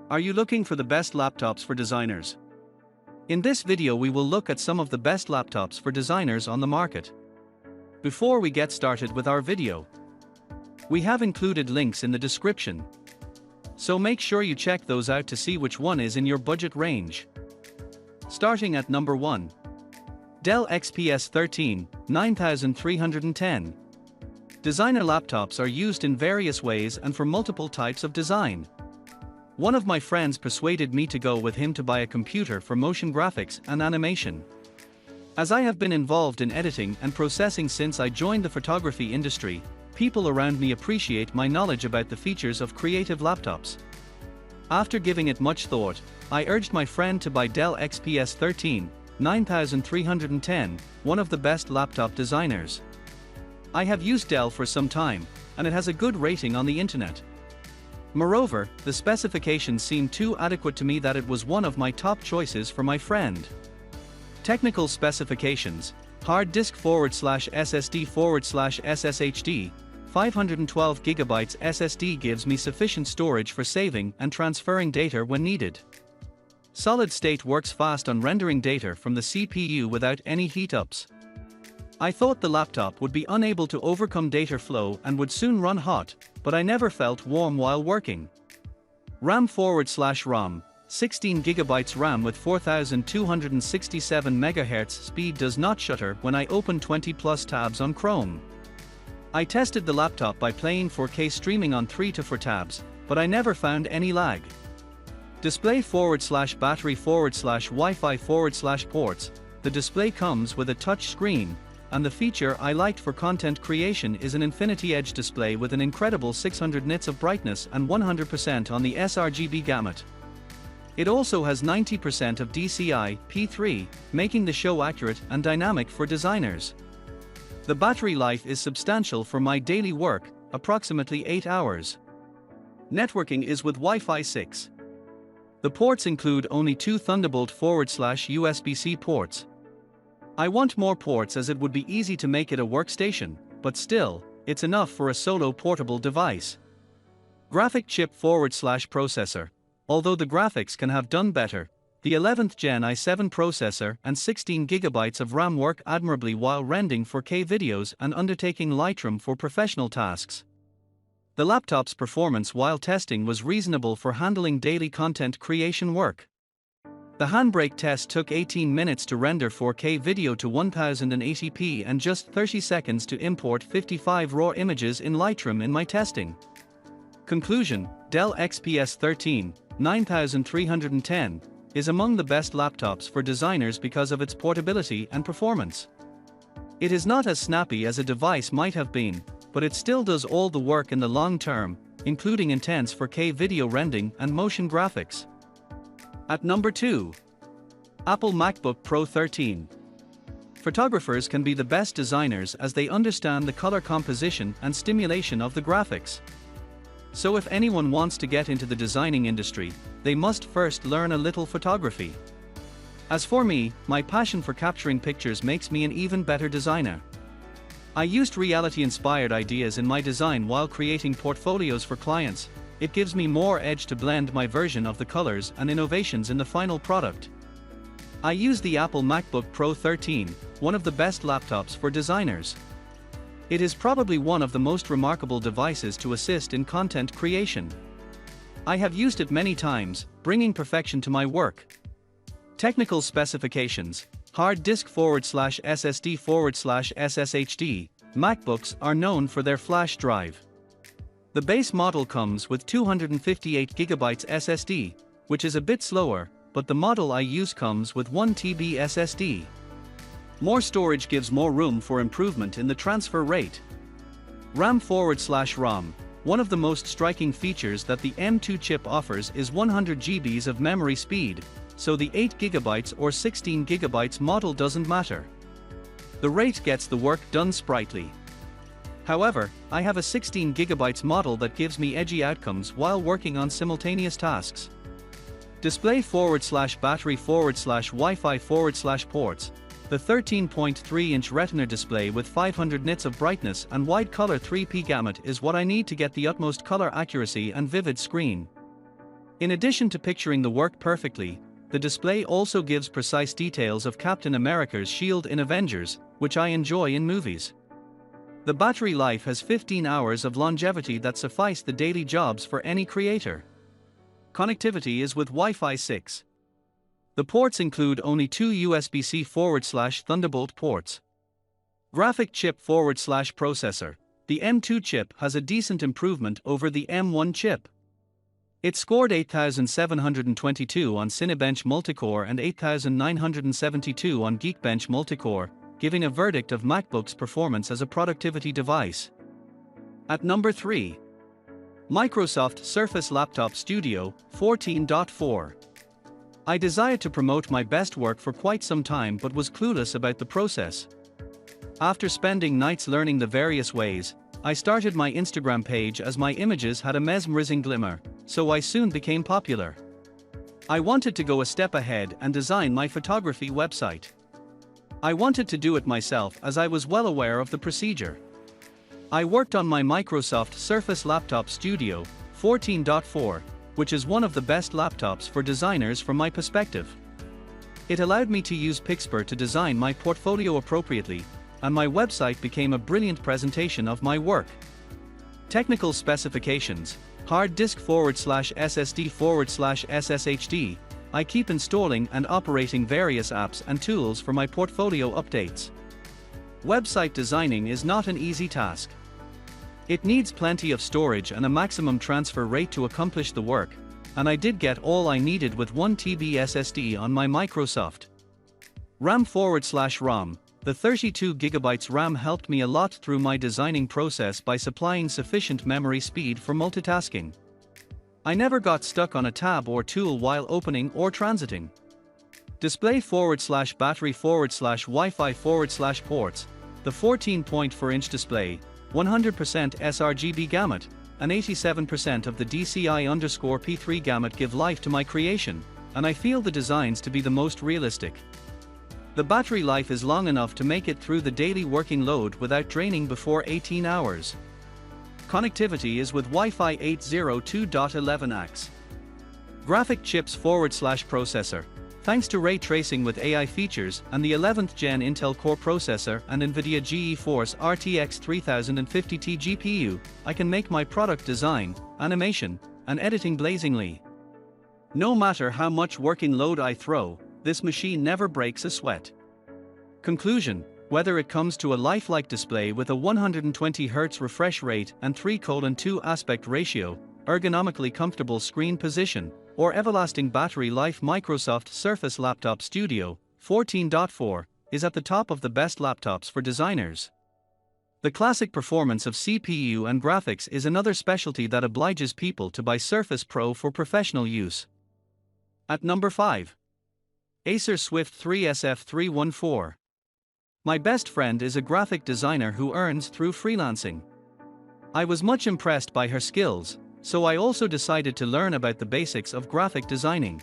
Are you looking for the best laptops for designers? In this video we will look at some of the best laptops for designers on the market. Before we get started with our video, we have included links in the description, so make sure you check those out to see which one is in your budget range. Starting at number 1. Dell XPS 13, 9310. Designer laptops are used in various ways and for multiple types of design. One of my friends persuaded me to go with him to buy a computer for motion graphics and animation. As I have been involved in editing and processing since I joined the photography industry, people around me appreciate my knowledge about the features of creative laptops. After giving it much thought, I urged my friend to buy Dell XPS 13, 9310, one of the best laptop designers. I have used Dell for some time, and it has a good rating on the internet. Moreover, the specifications seemed too adequate to me that it was one of my top choices for my friend. Technical specifications: hard disk /SSD/SSHD, 512GB SSD gives me sufficient storage for saving and transferring data when needed. Solid state works fast on rendering data from the CPU without any heat-ups. I thought the laptop would be unable to overcome data flow and would soon run hot, but I never felt warm while working. RAM/ROM, 16GB RAM with 4267 MHz speed does not shutter when I open 20+ tabs on Chrome. I tested the laptop by playing 4K streaming on 3 to 4 tabs, but I never found any lag. Display/battery/Wi-Fi/ports, the display comes with a touch screen, and the feature I liked for content creation is an Infinity Edge display with an incredible 600 nits of brightness and 100% on the sRGB gamut. It also has 90% of DCI-P3, making the show accurate and dynamic for designers. The battery life is substantial for my daily work, approximately 8 hours. Networking is with Wi-Fi 6. The ports include only 2 Thunderbolt/USB-C ports. I want more ports as it would be easy to make it a workstation, but still, it's enough for a solo portable device. Graphic chip/processor. Although the graphics can have done better, the 11th Gen i7 processor and 16GB of RAM work admirably while rendering 4K videos and undertaking Lightroom for professional tasks. The laptop's performance while testing was reasonable for handling daily content creation work. The handbrake test took 18 minutes to render 4K video to 1080p and just 30 seconds to import 55 raw images in Lightroom in my testing. Conclusion: Dell XPS 13, 9310, is among the best laptops for designers because of its portability and performance. It is not as snappy as a device might have been, but it still does all the work in the long term, including intense 4K video rendering and motion graphics. At number 2. Apple MacBook Pro 13. Photographers can be the best designers as they understand the color composition and stimulation of the graphics. So if anyone wants to get into the designing industry, they must first learn a little photography. As for me, my passion for capturing pictures makes me an even better designer. I used reality-inspired ideas in my design while creating portfolios for clients. It gives me more edge to blend my version of the colors and innovations in the final product. I use the Apple MacBook Pro 13, one of the best laptops for designers. It is probably one of the most remarkable devices to assist in content creation. I have used it many times, bringing perfection to my work. Technical specifications: hard disk /SSD/SSHD, MacBooks are known for their flash drive. The base model comes with 258GB SSD, which is a bit slower, but the model I use comes with 1TB SSD. More storage gives more room for improvement in the transfer rate. RAM/ROM. One of the most striking features that the M2 chip offers is 100GB of memory speed, so the 8GB or 16GB model doesn't matter. The rate gets the work done sprightly. However, I have a 16GB model that gives me edgy outcomes while working on simultaneous tasks. Display/battery/Wi-Fi/ports. The 13.3-inch Retina display with 500 nits of brightness and wide color 3P gamut is what I need to get the utmost color accuracy and vivid screen. In addition to picturing the work perfectly, the display also gives precise details of Captain America's shield in Avengers, which I enjoy in movies. The battery life has 15 hours of longevity that suffice the daily jobs for any creator. Connectivity is with Wi-Fi 6. The ports include only two USB-C/Thunderbolt ports. Graphic chip /processor. The M2 chip has a decent improvement over the M1 chip. It scored 8,722 on Cinebench Multicore and 8,972 on Geekbench Multicore, giving a verdict of MacBook's performance as a productivity device. At number 3. Microsoft Surface Laptop Studio 14.4. I desired to promote my best work for quite some time but was clueless about the process. After spending nights learning the various ways, I started my Instagram page as my images had a mesmerizing glimmer, so I soon became popular. I wanted to go a step ahead and design my photography website. I wanted to do it myself as I was well aware of the procedure. I worked on my Microsoft Surface Laptop Studio 14.4, which is one of the best laptops for designers from my perspective. It allowed me to use Pixper to design my portfolio appropriately, and my website became a brilliant presentation of my work. Technical specifications: hard disk /SSD/SSHD. I keep installing and operating various apps and tools for my portfolio updates. Website designing is not an easy task. It needs plenty of storage and a maximum transfer rate to accomplish the work, and I did get all I needed with 1 TB SSD on my Microsoft. RAM/ROM. The 32 GB RAM helped me a lot through my designing process by supplying sufficient memory speed for multitasking. I never got stuck on a tab or tool while opening or transiting. Display/battery/Wi-Fi/ports. The 14.4-inch display, 100% sRGB gamut, and 87% of the DCI_P3 gamut give life to my creation, and I feel the designs to be the most realistic. The battery life is long enough to make it through the daily working load without draining before 18 hours. Connectivity is with Wi-Fi 802.11ax. Graphic chips /processor. Thanks to ray tracing with AI features and the 11th gen Intel Core processor and NVIDIA GeForce RTX 3050 GPU, I can make my product design, animation, and editing blazingly. No matter how much working load I throw, this machine never breaks a sweat. Conclusion: whether it comes to a lifelike display with a 120Hz refresh rate and 3:2 aspect ratio, ergonomically comfortable screen position, or everlasting battery life, Microsoft Surface Laptop Studio 14.4 is at the top of the best laptops for designers. The classic performance of CPU and graphics is another specialty that obliges people to buy Surface Pro for professional use. At number 5. Acer Swift 3 SF314. My best friend is a graphic designer who earns through freelancing. I was much impressed by her skills, so I also decided to learn about the basics of graphic designing.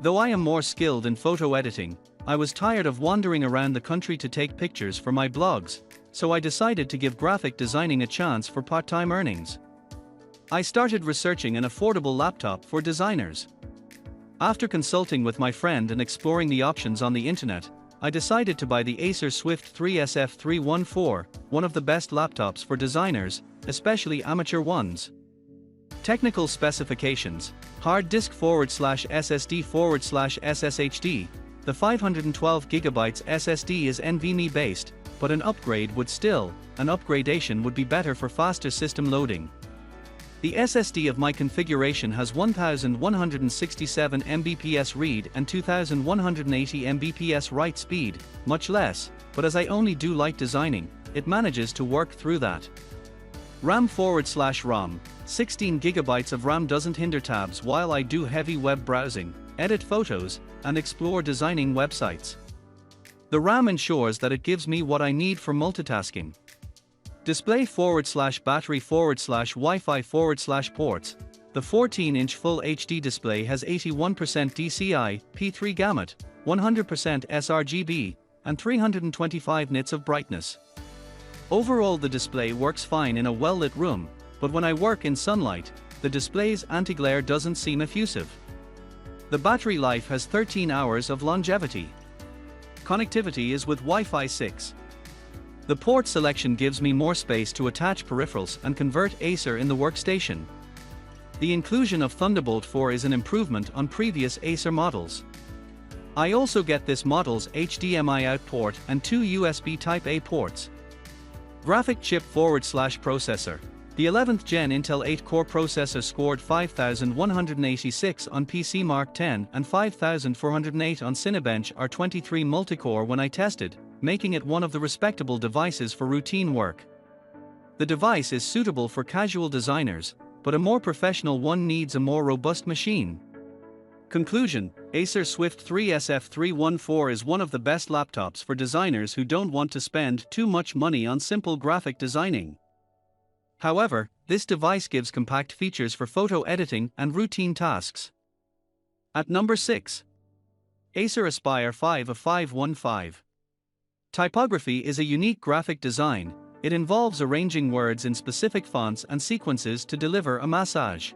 Though I am more skilled in photo editing, I was tired of wandering around the country to take pictures for my blogs, so I decided to give graphic designing a chance for part-time earnings. I started researching an affordable laptop for designers. After consulting with my friend and exploring the options on the internet, I decided to buy the Acer Swift 3 SF314, one of the best laptops for designers, especially amateur ones. Technical specifications: hard disk /SSD/SSHD. The 512GB SSD is NVMe based, but an upgradation would be better for faster system loading. The SSD of my configuration has 1167 Mbps read and 2180 Mbps write speed, much less, but as I only do light designing, it manages to work through that. RAM/ROM. 16GB of RAM doesn't hinder tabs while I do heavy web browsing, edit photos, and explore designing websites. The RAM ensures that it gives me what I need for multitasking. Display/battery/Wi-Fi/ports. The 14-inch Full HD display has 81% DCI, P3 gamut, 100% sRGB, and 325 nits of brightness. Overall, the display works fine in a well-lit room, but when I work in sunlight, the display's anti-glare doesn't seem effusive. The battery life has 13 hours of longevity. Connectivity is with Wi-Fi 6. The port selection gives me more space to attach peripherals and convert Acer in the workstation. The inclusion of Thunderbolt 4 is an improvement on previous Acer models. I also get this model's HDMI out port and 2 USB Type-A ports. Graphic chip / processor. The 11th Gen Intel 8-core processor scored 5186 on PC Mark X and 5408 on Cinebench R23 multicore when I tested, making it one of the respectable devices for routine work. The device is suitable for casual designers, but a more professional one needs a more robust machine. Conclusion: Acer Swift 3 SF314 is one of the best laptops for designers who don't want to spend too much money on simple graphic designing. However, this device gives compact features for photo editing and routine tasks. At number 6. Acer Aspire 5 A515. Typography is a unique graphic design. It involves arranging words in specific fonts and sequences to deliver a message.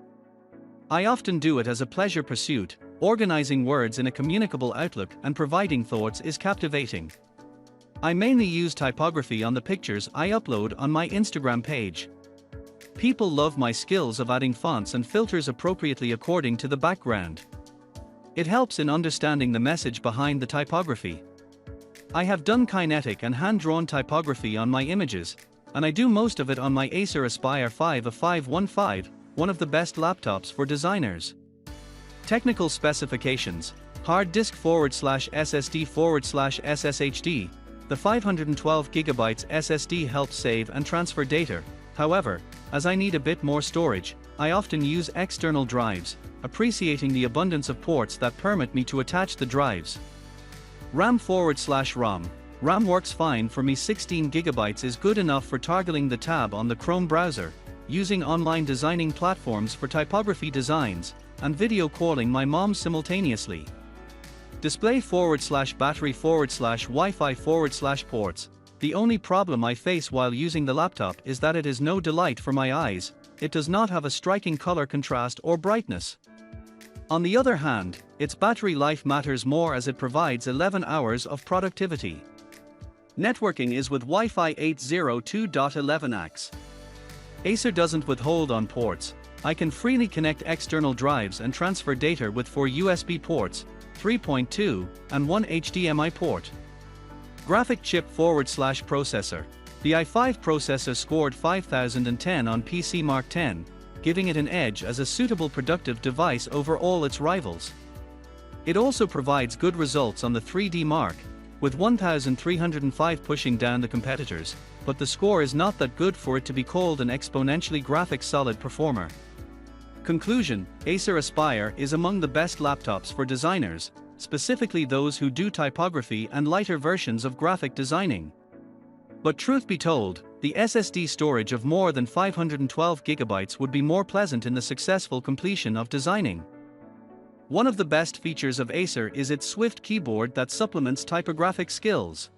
I often do it as a pleasure pursuit. Organizing words in a communicable outlook and providing thoughts is captivating. I mainly use typography on the pictures I upload on my Instagram page. People love my skills of adding fonts and filters appropriately according to the background. It helps in understanding the message behind the typography. I have done kinetic and hand-drawn typography on my images, and I do most of it on my Acer Aspire 5 A515, one of the best laptops for designers. Technical specifications: hard disk /SSD /SSHD. The 512GB SSD helps save and transfer data. However, as I need a bit more storage, I often use external drives, appreciating the abundance of ports that permit me to attach the drives. RAM/ROM. RAM works fine for me. 16GB is good enough for toggling the tab on the Chrome browser, using online designing platforms for typography designs, and video calling my mom simultaneously. Display/battery/ Wi-Fi/ ports. The only problem I face while using the laptop is that it is no delight for my eyes. It does not have a striking color contrast or brightness. On the other hand, its battery life matters more as it provides 11 hours of productivity. Networking is with Wi-Fi 802.11ax. Acer doesn't withhold on ports. I can freely connect external drives and transfer data with 4 USB ports, 3.2, and 1 HDMI port. Graphic chip / processor. The i5 processor scored 5010 on PC Mark X, giving it an edge as a suitable productive device over all its rivals. It also provides good results on the 3D Mark, with 1305 pushing down the competitors, but the score is not that good for it to be called an exponentially graphic solid performer. Conclusion: Acer Aspire is among the best laptops for designers, specifically those who do typography and lighter versions of graphic designing. But truth be told, the SSD storage of more than 512GB would be more pleasant in the successful completion of designing. One of the best features of Acer is its Swift keyboard that supplements typographic skills.